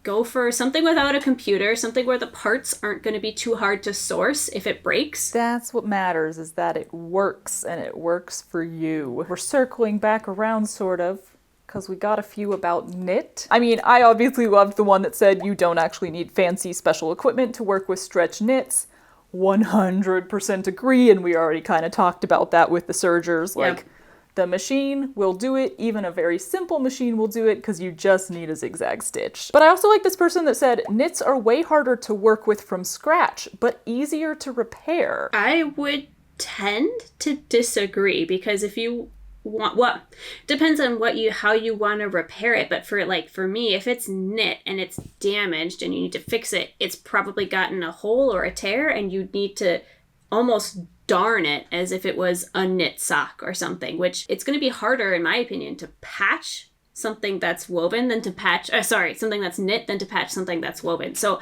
go for something without a computer, something where the parts aren't going to be too hard to source if it breaks. That's what matters, is that it works, and it works for you. We're circling back around, sort of, because we got a few about knit. I mean, I obviously loved the one that said you don't actually need fancy special equipment to work with stretch knits. 100% agree, and we already kind of talked about that with the sergers. Like, Yep. The machine will do it, even a very simple machine will do it, because you just need a zigzag stitch. But I also like this person that said, knits are way harder to work with from scratch, but easier to repair. I would tend to disagree, because if you want, depends on how you want to repair it. But for me, if it's knit and it's damaged and you need to fix it, it's probably gotten a hole or a tear, and you need to almost darn it as if it was a knit sock or something, which it's going to be harder, in my opinion, to patch something that's woven than to patch, something that's knit than to patch something that's woven. So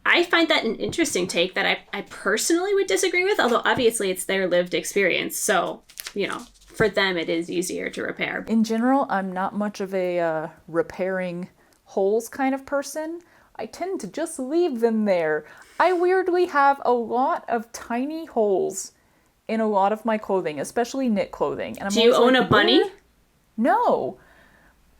I find that an interesting take that I personally would disagree with, although obviously it's their lived experience. So, you know, for them, it is easier to repair. In general, I'm not much of a repairing holes kind of person. I tend to just leave them there. I weirdly have a lot of tiny holes in a lot of my clothing, especially knit clothing. And I'm Do you own a bunny? "Where?" No.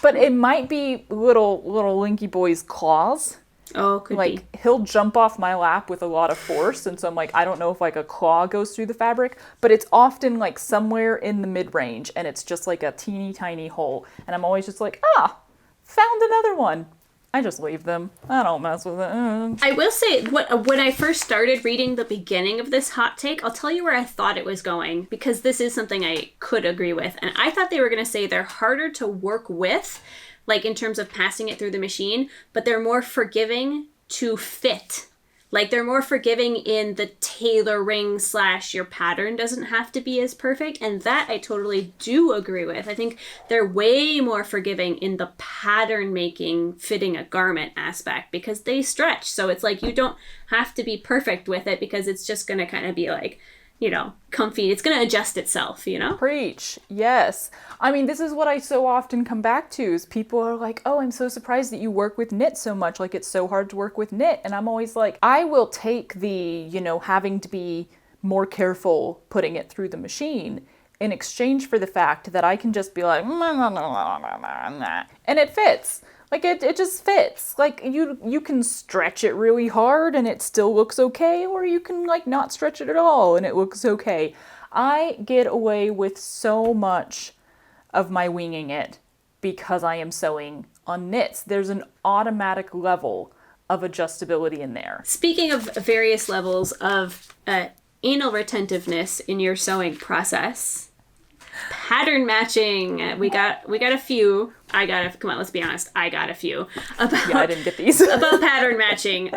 But it might be little Linky Boy's claws. Oh, could be. Like, he'll jump off my lap with a lot of force, and so I'm like, I don't know if like a claw goes through the fabric, but it's often like somewhere in the mid-range, and it's just like a teeny tiny hole, and I'm always just like, found another one. I just leave them. I don't mess with it. I will say, when I first started reading the beginning of this hot take, I'll tell you where I thought it was going, because this is something I could agree with. And I thought they were going to say they're harder to work with, like in terms of passing it through the machine, but they're more forgiving to fit. Like, they're more forgiving in the tailoring / your pattern doesn't have to be as perfect. And that I totally do agree with. I think they're way more forgiving in the pattern making, fitting a garment aspect, because they stretch. So it's like, you don't have to be perfect with it, because it's just going to kind of be like, you know, comfy. It's going to adjust itself, you know? Preach. Yes. I mean, this is what I so often come back to is people are like, oh, I'm so surprised that you work with knit so much. Like, it's so hard to work with knit. And I'm always like, I will take the, you know, having to be more careful putting it through the machine in exchange for the fact that I can just be like, and it fits. Like, it just fits. Like, you can stretch it really hard and it still looks okay, or you can, like, not stretch it at all and it looks okay. I get away with so much of my winging it because I am sewing on knits. There's an automatic level of adjustability in there. Speaking of various levels of anal retentiveness in your sewing process, pattern matching. We got a few. Come on, let's be honest. I got a few. I didn't get these. About pattern matching.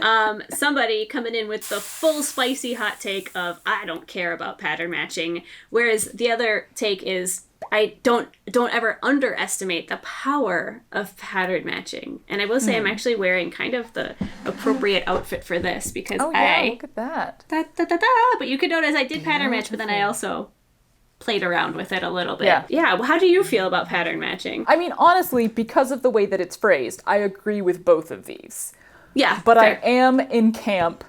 Somebody coming in with the full spicy hot take of, I don't care about pattern matching. Whereas the other take is, I don't ever underestimate the power of pattern matching. And I will say I'm actually wearing kind of the appropriate outfit for this, because look at that. But you could notice I did pattern match, but then I also played around with it a little bit. Yeah. Well, how do you feel about pattern matching? I mean, honestly, because of the way that it's phrased, I agree with both of these. Yeah. But fair. I am in camp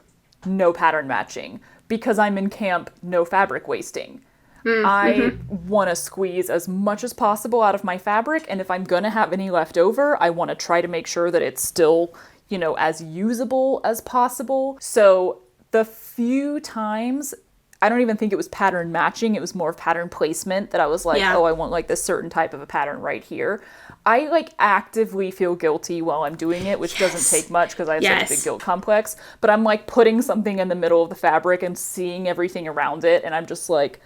no pattern matching, because I'm in camp no fabric wasting. I want to squeeze as much as possible out of my fabric, and if I'm going to have any left over, I want to try to make sure that it's still, you know, as usable as possible. So the few times, I don't even think it was pattern matching, it was more of pattern placement that I was like, I want like this certain type of a pattern right here. I like actively feel guilty while I'm doing it, which doesn't take much because I have such a big guilt complex, but I'm like putting something in the middle of the fabric and seeing everything around it, and I'm just like,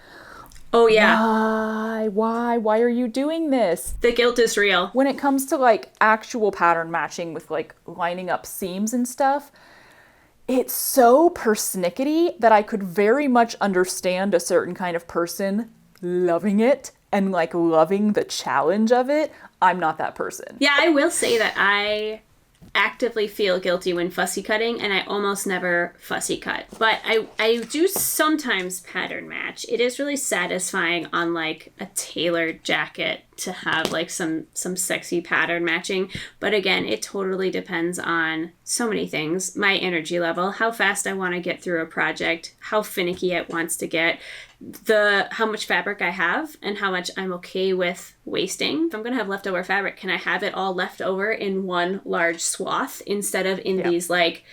oh yeah. Why are you doing this? The guilt is real. When it comes to like actual pattern matching with like lining up seams and stuff, it's so persnickety that I could very much understand a certain kind of person loving it and like loving the challenge of it. I'm not that person. Yeah, I will say that I actively feel guilty when fussy cutting, and I almost never fussy cut. But I do sometimes pattern match. It is really satisfying on like a tailored jacket to have like some sexy pattern matching. But again, it totally depends on so many things. My energy level, how fast I want to get through a project, how finicky it wants to get, how much fabric I have, and how much I'm okay with wasting. If I'm going to have leftover fabric, can I have it all left over in one large swath instead of in these like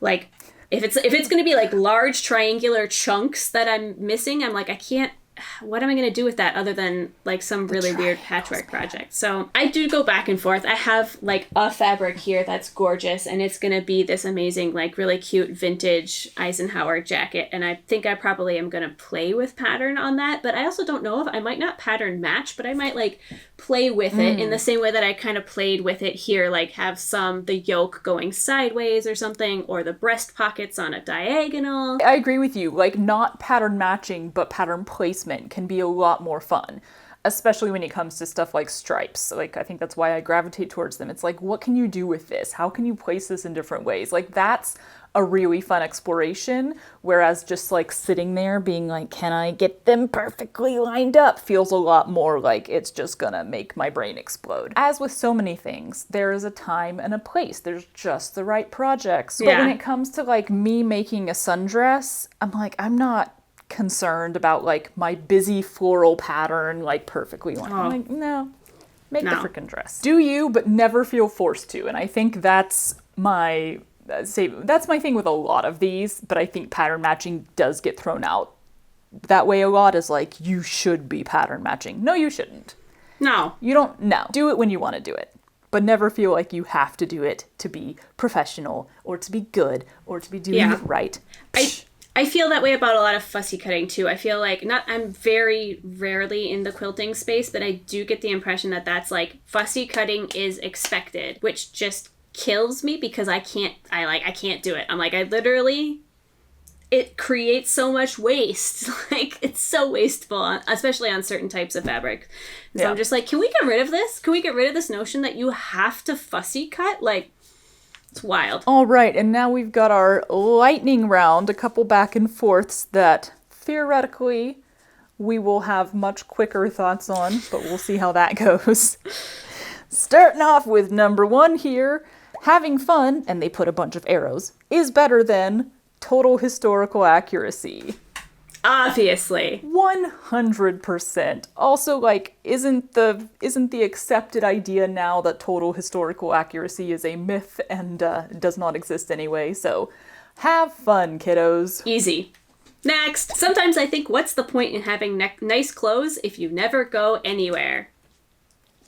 if it's going to be like large triangular chunks that I'm missing, I'm like, I can't, what am I going to do with that other than like some really weird patchwork project? So I do go back and forth. I have like a fabric here that's gorgeous, and it's going to be this amazing, like really cute vintage Eisenhower jacket. And I think I probably am going to play with pattern on that, but I also don't know if I might not pattern match, but I might like play with it in the same way that I kind of played with it here, like have the yoke going sideways or something, or the breast pockets on a diagonal. I agree with you. Like, not pattern matching, but pattern placement can be a lot more fun, especially when it comes to stuff like stripes. Like, I think that's why I gravitate towards them. It's like, what can you do with this? How can you place this in different ways? Like, that's a really fun exploration, whereas just like sitting there being like, can I get them perfectly lined up, feels a lot more like it's just gonna make my brain explode. As with so many things, there is a time and a place. There's just the right projects. But when it comes to like me making a sundress, I'm like, I'm not concerned about like my busy floral pattern like perfectly lined. I'm like, no, make the freaking dress. Do you, but never feel forced to. And I think that's my that's my thing with a lot of these, but I think pattern matching does get thrown out that way a lot, is like, you should be pattern matching. No, you shouldn't. No. You don't, no. Do it when you want to do it, but never feel like you have to do it to be professional or to be good or to be doing it right. I feel that way about a lot of fussy cutting too. I feel like I'm very rarely in the quilting space, but I do get the impression that that's like fussy cutting is expected, which just kills me because I can't do it. I'm like, it creates so much waste. Like, it's so wasteful, especially on certain types of fabric. So I'm just like, can we get rid of this? Can we get rid of this notion that you have to fussy cut? Like, it's wild. All right, and now we've got our lightning round, a couple back and forths that theoretically we will have much quicker thoughts on, but we'll see how that goes. Starting off with number 1 here, having fun, and they put a bunch of arrows, is better than total historical accuracy. Obviously. 100%. Also, like, isn't the accepted idea now that total historical accuracy is a myth and does not exist anyway? So, have fun, kiddos. Easy. Next. Sometimes I think, what's the point in having nice clothes if you never go anywhere?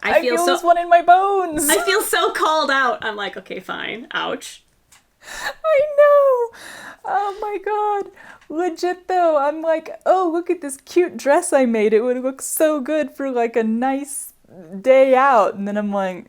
I feel this one in my bones. I feel so called out. I'm like, okay, fine. Ouch. I know. Oh my god. Legit though, I'm like, oh, look at this cute dress I made. It would look so good for like a nice day out. And then I'm like,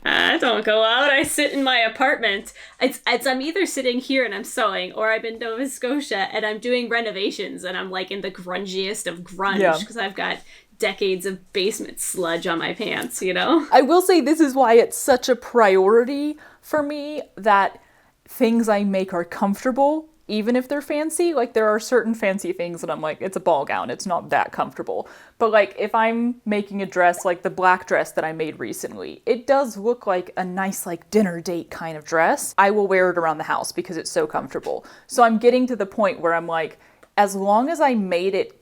I don't go out. I sit in my apartment. It's I'm either sitting here and I'm sewing, or I'm in Nova Scotia and I'm doing renovations and I'm like in the grungiest of grunge because I've got decades of basement sludge on my pants, you know? I will say this is why it's such a priority for me that things I make are comfortable, even if they're fancy. Like, there are certain fancy things that I'm like, it's a ball gown, it's not that comfortable. But like, if I'm making a dress like the black dress that I made recently, it does look like a nice like dinner date kind of dress. I will wear it around the house because it's so comfortable. So I'm getting to the point where I'm like, as long as I made it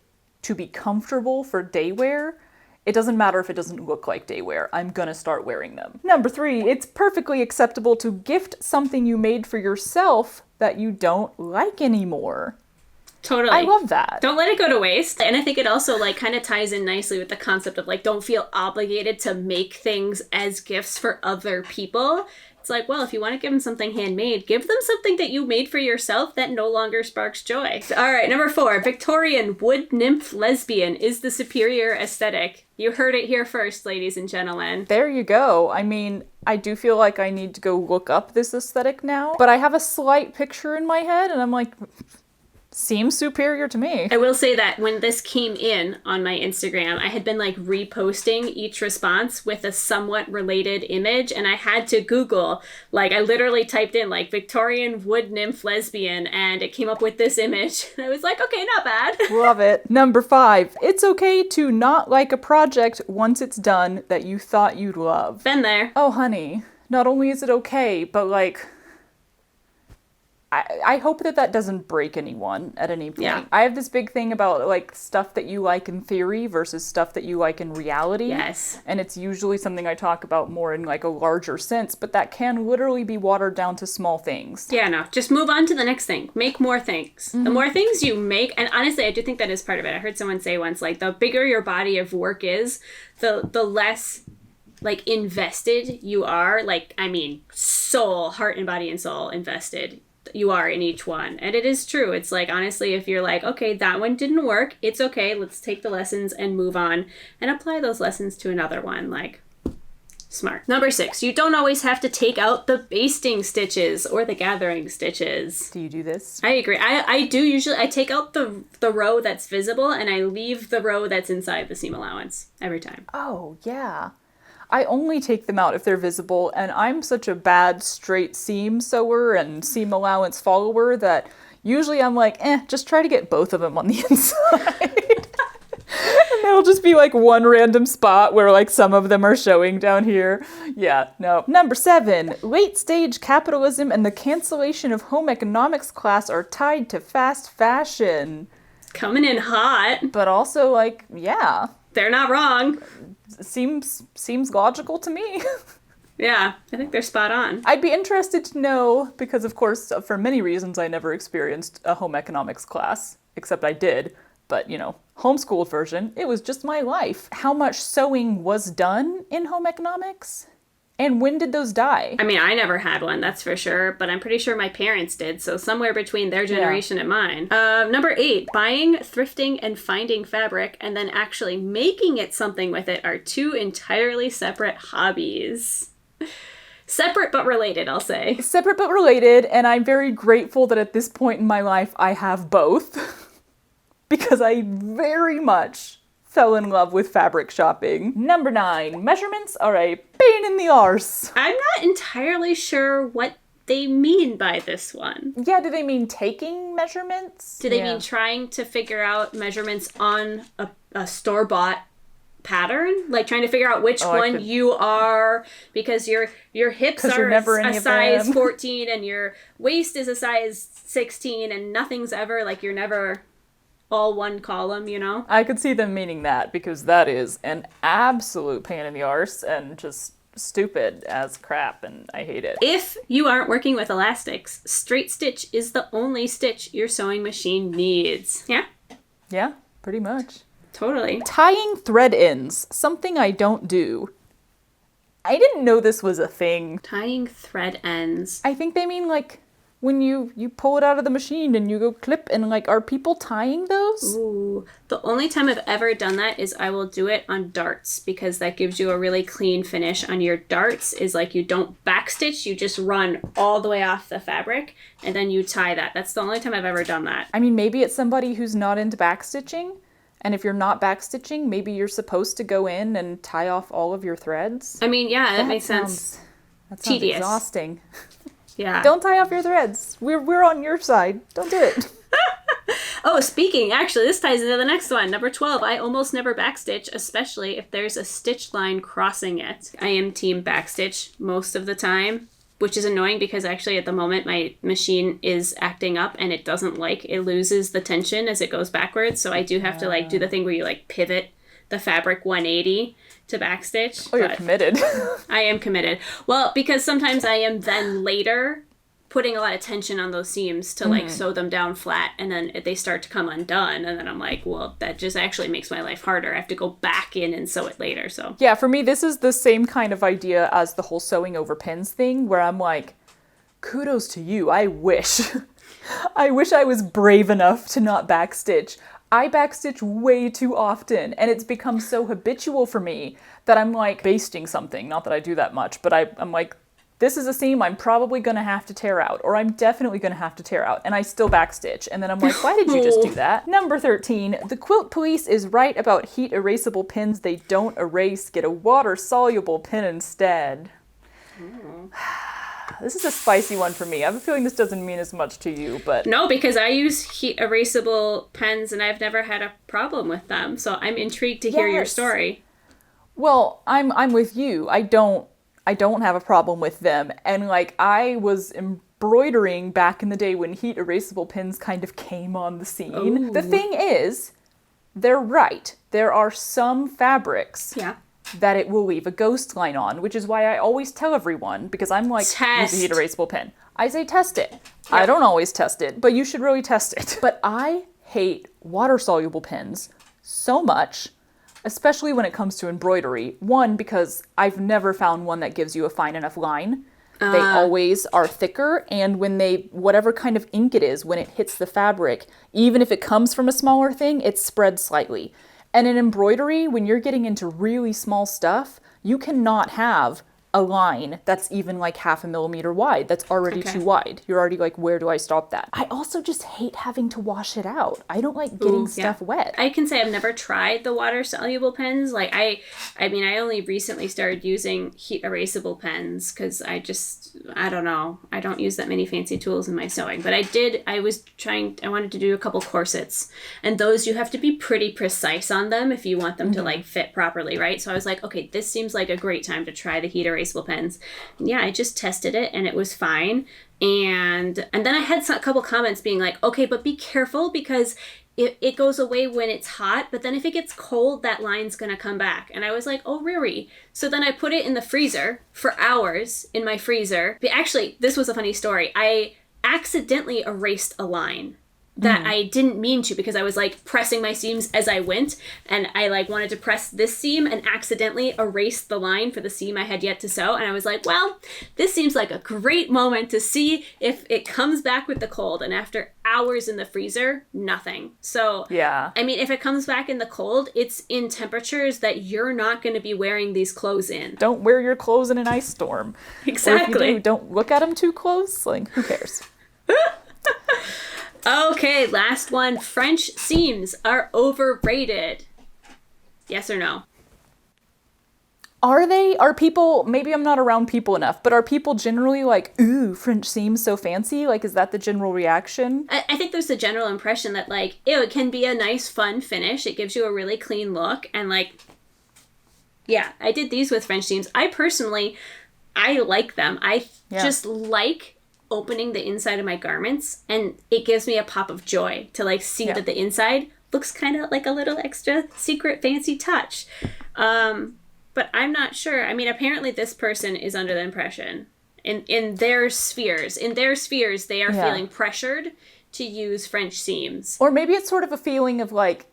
to be comfortable for day wear, it doesn't matter if it doesn't look like day wear. I'm gonna start wearing them. Number 3, it's perfectly acceptable to gift something you made for yourself that you don't like anymore. Totally. I love that. Don't let it go to waste. And I think it also like kind of ties in nicely with the concept of like, don't feel obligated to make things as gifts for other people. It's like, well, if you want to give them something handmade, give them something that you made for yourself that no longer sparks joy. All right, number 4, Victorian wood nymph lesbian is the superior aesthetic. You heard it here first, ladies and gentlemen. There you go. I mean, I do feel like I need to go look up this aesthetic now, but I have a slight picture in my head and I'm like, seems superior to me. I will say that when this came in on my Instagram, I had been like reposting each response with a somewhat related image, and I had to Google, like I literally typed in like Victorian wood nymph lesbian and it came up with this image. And I was like, okay, not bad. Love it. Number 5, it's okay to not like a project once it's done that you thought you'd love. Been there. Oh, honey, not only is it okay, but like, I hope that doesn't break anyone at any point. Yeah. I have this big thing about like stuff that you like in theory versus stuff that you like in reality. Yes. And it's usually something I talk about more in like a larger sense, but that can literally be watered down to small things. Yeah, no, just move on to the next thing. Make more things. The more things you make, and honestly, I do think that is part of it. I heard someone say once, like, the bigger your body of work is, the less like invested you are. Like, I mean, soul, heart and body and soul invested you are in each one. And it is true. It's like, honestly, if you're like, okay, that one didn't work, it's okay, let's take the lessons and move on and apply those lessons to another one. Like, smart. Number 6, you don't always have to take out the basting stitches or the gathering stitches. Do you do this? I agree. I do usually. I take out the row that's visible and I leave the row that's inside the seam allowance every time. Oh, yeah. I only take them out if they're visible, and I'm such a bad straight seam sewer and seam allowance follower that usually I'm like, just try to get both of them on the inside. And there'll just be like one random spot where like some of them are showing down here. Yeah, no. Number 7, late stage capitalism and the cancellation of home economics class are tied to fast fashion. Coming in hot. But also like, yeah. They're not wrong. Seems logical to me. Yeah, I think they're spot on. I'd be interested to know, because of course, for many reasons, I never experienced a home economics class, except I did, but homeschooled version, it was just my life. How much sewing was done in home economics? And when did those die? I mean, I never had one, that's for sure, but I'm pretty sure my parents did, so somewhere between their generation and mine. Number 8, buying, thrifting, and finding fabric, and then actually making it something with it are 2 entirely separate hobbies. Separate but related, I'll say. Separate but related, and I'm very grateful that at this point in my life I have both. Because I very much fell in love with fabric shopping. Number 9, measurements are a pain in the arse. I'm not entirely sure what they mean by this one. Yeah, do they mean taking measurements? Do they mean trying to figure out measurements on a store-bought pattern? Like trying to figure out which one you are, because your hips are a size 14 and your waist is a size 16 and nothing's ever, like you're never all one column, I could see them meaning that, because that is an absolute pain in the arse and just stupid as crap, and I hate it. If you aren't working with elastics, straight stitch is the only stitch your sewing machine needs. Yeah? Yeah, pretty much. Totally. Tying thread ends, something I don't do. I didn't know this was a thing. Tying thread ends. I think they mean like when you pull it out of the machine and you go clip, and like, are people tying those? Ooh. The only time I've ever done that is I will do it on darts, because that gives you a really clean finish on your darts. Is like you don't backstitch, you just run all the way off the fabric and then you tie that. That's the only time I've ever done that. I mean, maybe it's somebody who's not into backstitching. And if you're not backstitching, maybe you're supposed to go in and tie off all of your threads. I mean, yeah, that makes sense. That sounds tedious. Exhausting. Yeah. Don't tie off your threads. We're on your side. Don't do it. Oh, speaking, actually, this ties into the next one. Number 12, I almost never backstitch, especially if there's a stitch line crossing it. I am team backstitch most of the time, which is annoying because actually at the moment my machine is acting up and it loses the tension as it goes backwards. So I do have to do the thing where you pivot the fabric 180 to backstitch. Oh, you're committed. I am committed. Well, because sometimes I am then later putting a lot of tension on those seams to sew them down flat, and then they start to come undone, and then I'm like, well, that just actually makes my life harder. I have to go back in and sew it later. So yeah, for me this is the same kind of idea as the whole sewing over pins thing, where I'm like, kudos to you. I wish I was brave enough to not backstitch. I backstitch way too often, and it's become so habitual for me that I'm like basting something. Not that I do that much, but I'm like, this is a seam I'm probably going to have to tear out, or I'm definitely going to have to tear out, and I still backstitch. And then I'm like, why did you just do that? Number 13, the quilt police is right about heat erasable pins they don't erase. Get a water-soluble pin instead. This is a spicy one for me. I have a feeling this doesn't mean as much to you, but... No, because I use heat erasable pens and I've never had a problem with them, so I'm intrigued to hear your story. Well, I'm with you. I don't have a problem with them. And I was embroidering back in the day when heat erasable pins kind of came on the scene. Ooh. The thing is, they're right. There are some fabrics that it will leave a ghost line on, which is why I always tell everyone, because I'm like, use a heat erasable pen. I say test it. Yep. I don't always test it, but you should really test it. But I hate water-soluble pins so much, especially when it comes to embroidery. One, because I've never found one that gives you a fine enough line. They always are thicker, and when whatever kind of ink it is, when it hits the fabric, even if it comes from a smaller thing, it spreads slightly. And in embroidery, when you're getting into really small stuff, you cannot have a line that's even half a millimeter wide. That's already too wide. You're already like, where do I stop that? I also just hate having to wash it out. I don't like getting stuff wet. I can say I've never tried the water soluble pens. I only recently started using heat erasable pens because I don't know. I don't use that many fancy tools in my sewing, but I wanted to do a couple corsets, and those you have to be pretty precise on them if you want them to fit properly, right? So I was like, okay, this seems like a great time to try the heat erasable pens. And yeah, I just tested it and it was fine. And then I had a couple comments being like, okay, but be careful because it goes away when it's hot, but then if it gets cold, that line's gonna come back. And I was like, oh, really? So then I put it in the freezer for hours in my freezer. But actually, this was a funny story. I accidentally erased a line that I didn't mean to, because I was like pressing my seams as I went, and I like wanted to press this seam and accidentally erased the line for the seam I had yet to sew. And I was like, well, this seems like a great moment to see if it comes back with the cold. And after hours in the freezer, nothing. So yeah, I mean, if it comes back in the cold, it's in temperatures that you're not going to be wearing these clothes in. Don't wear your clothes in an ice storm. Exactly. Or if you do, don't look at them too close. Like, who cares? Okay, last one. French seams are overrated. Yes or no? Are they? Are people, maybe I'm not around people enough, but are people generally like, ooh, French seams so fancy? Like, is that the general reaction? I think there's a general impression that, like, ew, it can be a nice, fun finish. It gives you a really clean look. And, like, yeah, I did these with French seams. I like them. I just like opening the inside of my garments, and it gives me a pop of joy to like see that the inside looks kind of like a little extra secret fancy touch. But I'm not sure. I mean, apparently this person is under the impression in their spheres they are feeling pressured to use French seams. Or maybe it's sort of a feeling of like,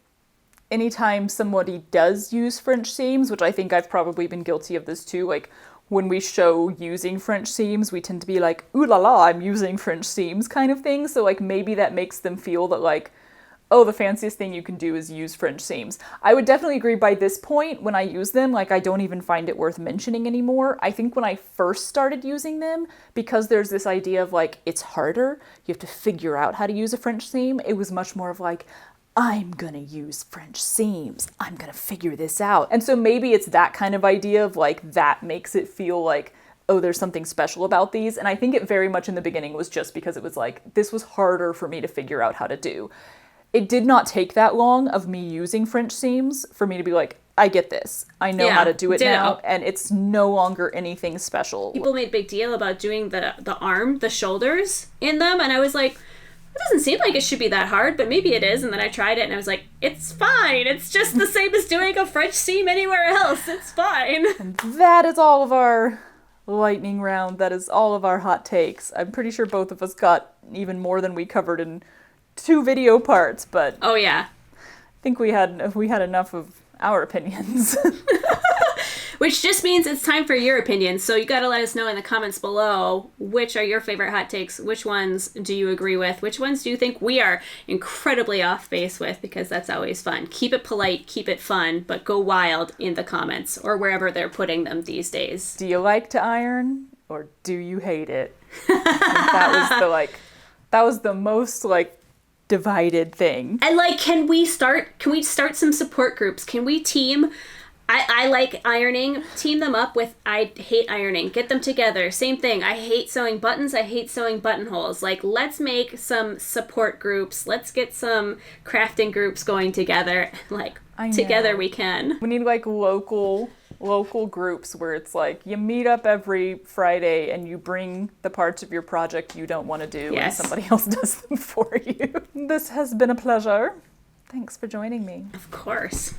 anytime somebody does use French seams, which I think I've probably been guilty of this too, like when we show using French seams, we tend to be like, ooh la la, I'm using French seams kind of thing. So like maybe that makes them feel that like, oh, the fanciest thing you can do is use French seams. I would definitely agree by this point, when I use them, like I don't even find it worth mentioning anymore. I think when I first started using them, because there's this idea of like, it's harder, you have to figure out how to use a French seam, it was much more of like, I'm gonna use French seams. I'm gonna figure this out. And so maybe it's that kind of idea of like, that makes it feel like, oh, there's something special about these. And I think it very much in the beginning was just because it was like, this was harder for me to figure out how to do. It did not take that long of me using French seams for me to be like, I get this. I know how to do it now, and it's no longer anything special. People made a big deal about doing the arm, the shoulders in them, and I was like, it doesn't seem like it should be that hard, but maybe it is. And then I tried it and I was like, it's fine. It's just the same as doing a French seam anywhere else. It's fine. And that is all of our lightning round. That is all of our hot takes. I'm pretty sure both of us got even more than we covered in 2 video parts, but oh yeah, I think we had enough of our opinions. Which just means it's time for your opinions. So you got to let us know in the comments below, which are your favorite hot takes? Which ones do you agree with? Which ones do you think we are incredibly off base with? Because that's always fun. Keep it polite, keep it fun, but go wild in the comments or wherever they're putting them these days. Do you like to iron or do you hate it? That was the most like divided thing. And like, can we start some support groups? Can we team? I like ironing. Team them up with I hate ironing. Get them together. Same thing. I hate sewing buttons. I hate sewing buttonholes. Like, let's make some support groups. Let's get some crafting groups going together. Like, together we can. We need like local groups where it's like you meet up every Friday and you bring the parts of your project you don't want to do and somebody else does them for you. This has been a pleasure. Thanks for joining me. Of course.